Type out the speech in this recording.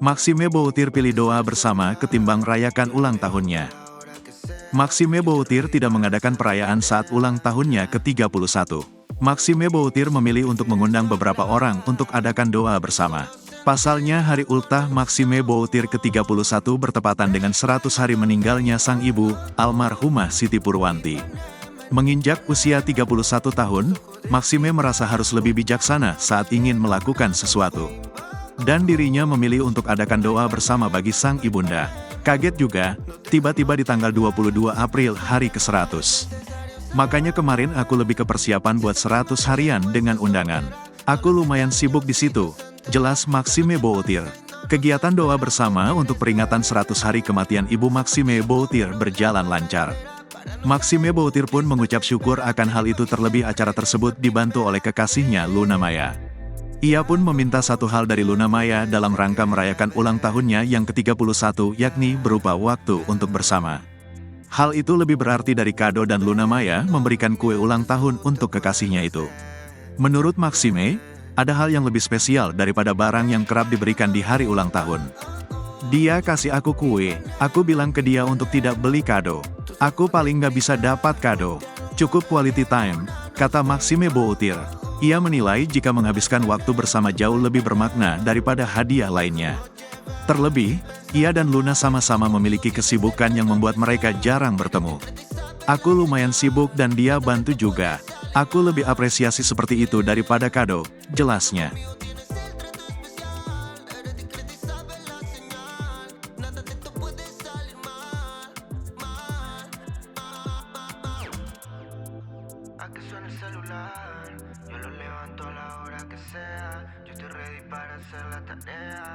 Maxime Boutir pilih doa bersama ketimbang rayakan ulang tahunnya. Maxime Boutir tidak mengadakan perayaan saat ulang tahunnya ke-31. Maxime Boutir memilih untuk mengundang beberapa orang untuk adakan doa bersama. Pasalnya hari ultah Maxime Boutir ke-31 bertepatan dengan 100 hari meninggalnya sang ibu, almarhumah Siti Purwanti. Menginjak usia 31 tahun, Maxime merasa harus lebih bijaksana saat ingin melakukan sesuatu. Dan dirinya memilih untuk adakan doa bersama bagi sang ibunda. Kaget juga, tiba-tiba di tanggal 22 April hari ke-100. Makanya kemarin aku lebih ke persiapan buat 100 harian dengan undangan. Aku lumayan sibuk di situ, jelas Maxime Boutir. Kegiatan doa bersama untuk peringatan 100 hari kematian ibu Maxime Boutir berjalan lancar. Maxime Boutir pun mengucap syukur akan hal itu, terlebih acara tersebut dibantu oleh kekasihnya Luna Maya. Ia pun meminta satu hal dari Luna Maya dalam rangka merayakan ulang tahunnya yang ke-31, yakni berupa waktu untuk bersama. Hal itu lebih berarti dari kado dan Luna Maya memberikan kue ulang tahun untuk kekasihnya itu. Menurut Maxime, ada hal yang lebih spesial daripada barang yang kerap diberikan di hari ulang tahun. Dia kasih aku kue, aku bilang ke dia untuk tidak beli kado. Aku paling gak bisa dapat kado. Cukup quality time, kata Maxime Boutir. Ia menilai jika menghabiskan waktu bersama jauh lebih bermakna daripada hadiah lainnya. Terlebih, ia dan Luna sama-sama memiliki kesibukan yang membuat mereka jarang bertemu. Aku lumayan sibuk dan dia bantu juga. Aku lebih apresiasi seperti itu daripada kado, jelasnya. A que suene el celular, yo lo levanto a la hora que sea. Yo estoy ready para hacer la tarea.